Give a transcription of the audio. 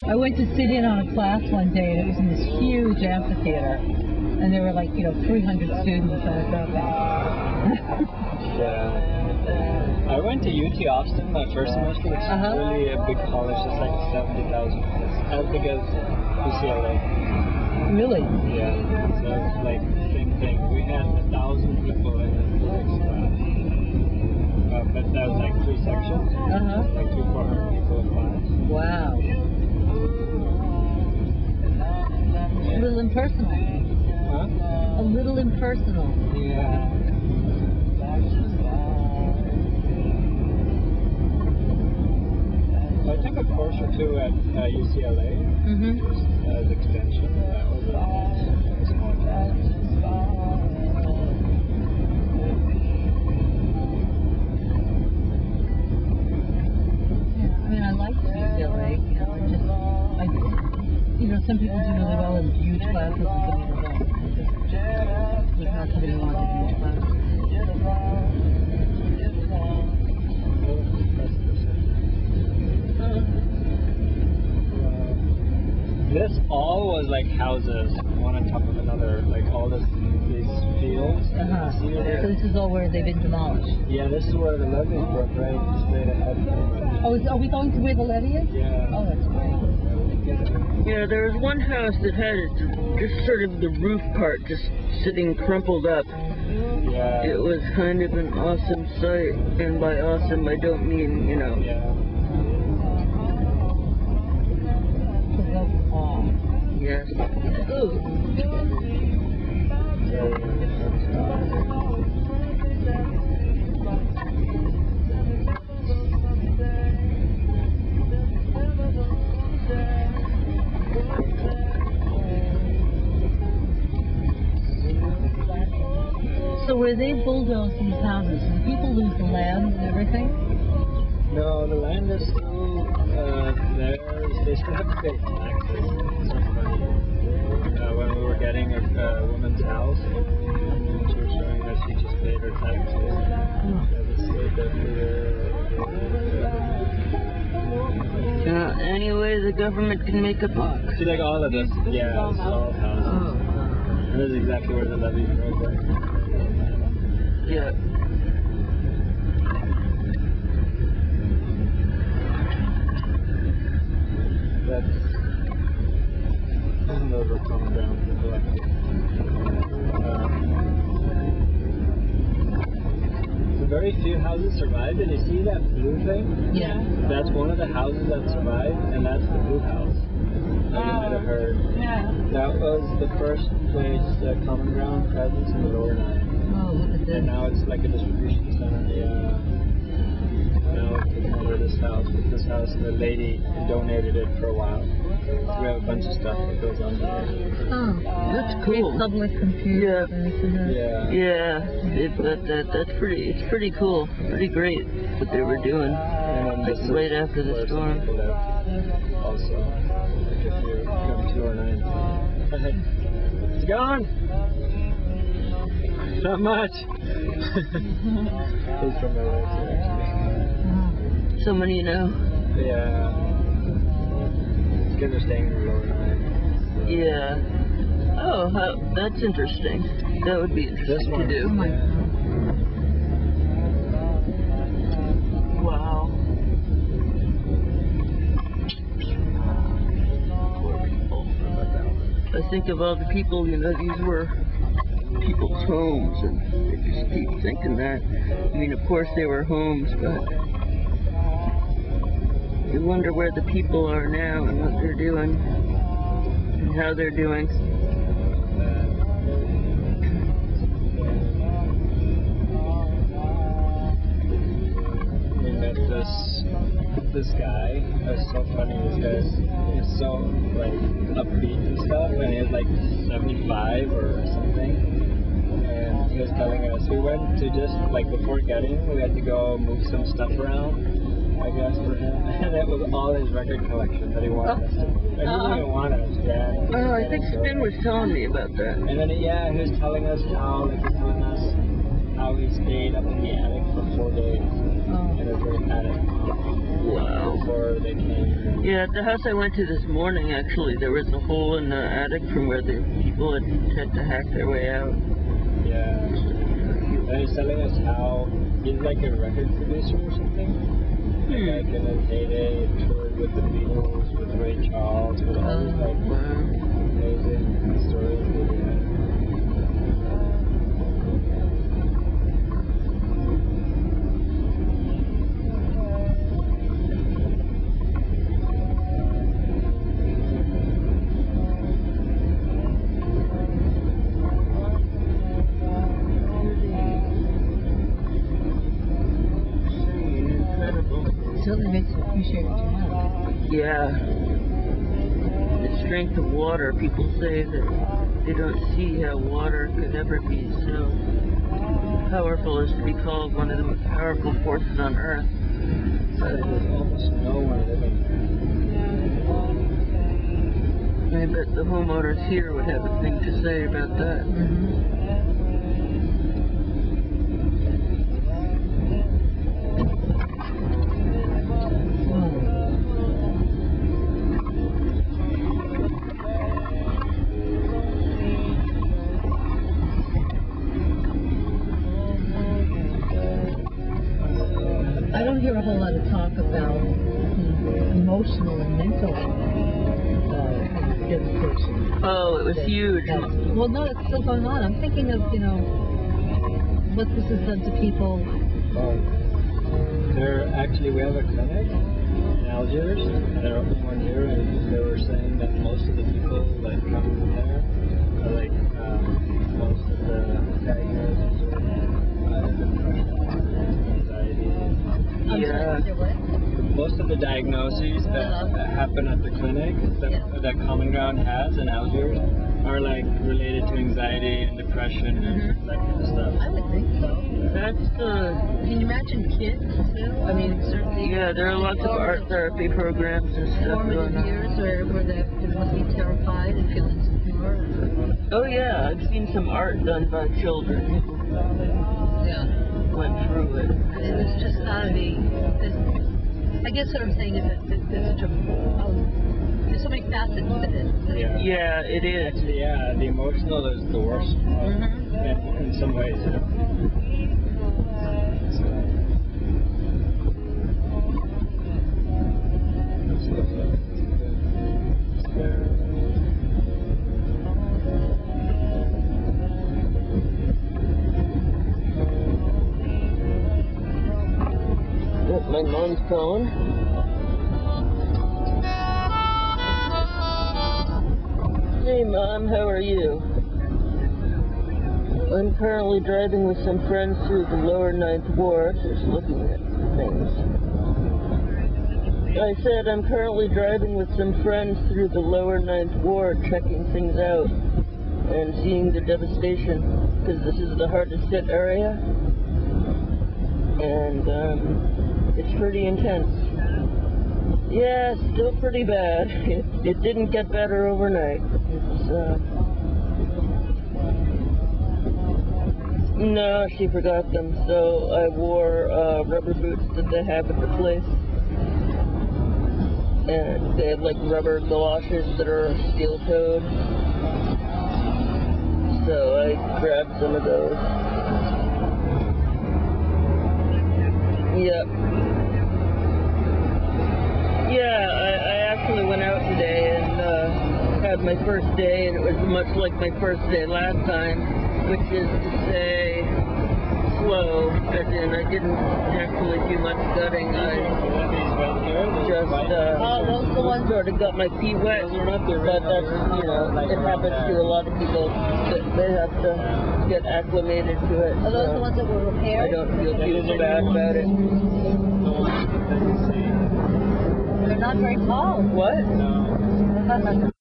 I went to sit in on a class one day, and it was in this huge amphitheater, and there were like, 300 students. I was out there. Yeah. I went to UT Austin my first semester, which is really a big college. It's like 70,000. It's as big as UCLA. Really? Yeah. So it's like same thing. We had 1,000 people in the physics class. But that was like 3 sections. Like 400 people in class. Wow. A little impersonal. Huh? A little impersonal. Yeah. I took a course or two at UCLA. Just as extension. That was a small class. Yeah, I mean, I liked UCLA. Some people do really well in huge classes, and some people don't. There's not somebody who wants a huge class. This all was like houses, one on top of another, like all these fields. See there? So this is all where they've been demolished? Yeah, this is where the levees broke, right straight ahead. Oh, are we going to where the levee is? Yeah. Oh, that's great. Yeah, there was one house that had just sort of the roof part just sitting crumpled up. Yeah. It was kind of an awesome sight, and by awesome I don't mean, Yeah. Yes. Ooh. So where they bulldoze these houses, do people lose the land and everything? No, the land is still theirs. They still have to pay taxes. It's not funny. When we were getting a woman's house, she was showing that she just paid her taxes. Any way the government can make a buck. See, like all of this, yeah, this is all houses. And this is exactly where the levee broke, right? Yeah. Those are coming down to the left. So very few houses survived, and you see that blue thing? Yeah. That's one of the houses that survived, and that's the blue house. You might have heard. Yeah. That was the first place, common ground presence in the lower Nile. Oh, look at this. And now it's like a distribution center. Now it's taken over this house. But this house, the lady donated it for a while. So we have a bunch of stuff that goes on there. Oh, that's cool. Public computer. Yeah. That's pretty cool. Pretty great what they were doing. And like right after the storm. Also, like if you come 209. It's gone. Not much. He's from LA too, actually. Someone you know. Yeah. Kids are staying in the lower Nile. So. Yeah. Oh, that's interesting. That would be interesting to do. Oh my God. Wow. Poor people. I think of all the people, these were people's homes, and I just keep thinking that. I mean, of course they were homes, but you wonder where the people are now and what they're doing and how they're doing. We met this guy. It's so funny. This guy is so like upbeat and stuff, and he's like 75 or something. And he was telling us we went to just like before getting, we had to go move some stuff around, I guess, for him. And it was all his record collection that he wanted us to move. And he didn't even want us, yeah. Oh, I think Spin was telling me about that. And then he was telling us how like he's telling us how he stayed up in the attic for 4 days in his little attic. Wow. before they came. Yeah, at the house I went to this morning, actually, there was a hole in the attic from where the people had tried to hack their way out. Yeah. And he's telling us how he's like a record producer or something. Like back in his heyday, toured with the Beatles, with Ray Charles, with all these like amazing stories that he had. Certainly makes you appreciate what you have. Yeah. The strength of water, people say that they don't see how water could ever be so powerful as to be called one of the most powerful forces on Earth. But there's almost no one living there. I bet the homeowners here would have a thing to say about that. I don't hear a whole lot of talk about emotional and mental devastation. Oh, it was huge. Well, no, it's still going on. I'm thinking of, what this has done to people. We have a clinic in Algiers. They're opening one here, and they were saying that most of the people that come there are like most of the diagnoses are depression, anxiety. Most of the diagnoses that happen at the clinic that Common Ground has in Algiers are like related to anxiety and depression and that kind of stuff. I would think so. Can you imagine kids too? I mean, certainly. Yeah, there are lots of art therapy programs and stuff going on. Years where they must be terrified and feel insecure. Oh yeah, I've seen some art done by children. Yeah. Went through it. It's just gotta be. I guess what I'm saying is that there's such a there's so many facets to this. Yeah, it is. Actually, yeah, the emotional is the worst in some ways. My mom's calling. Hey Mom, how are you? I'm currently driving with some friends through the lower 9th Ward, just looking at things. I said I'm currently driving with some friends through the lower 9th Ward, checking things out and seeing the devastation, because this is the hardest hit area. And it's pretty intense. Yeah, still pretty bad. It didn't get better overnight. No, she forgot them, so I wore rubber boots that they have at the place. And they have like rubber galoshes that are steel-toed. So I grabbed some of those. Yep. Yeah, I actually went out today and had my first day, and it was much like my first day last time, which is to say slow, as in I didn't actually do much gutting. I just sort of got my feet wet, but that's, it happens to a lot of people, that they have to get acclimated to it. Are those the ones that were repaired? I don't feel too bad about it. They're not very tall. What? No.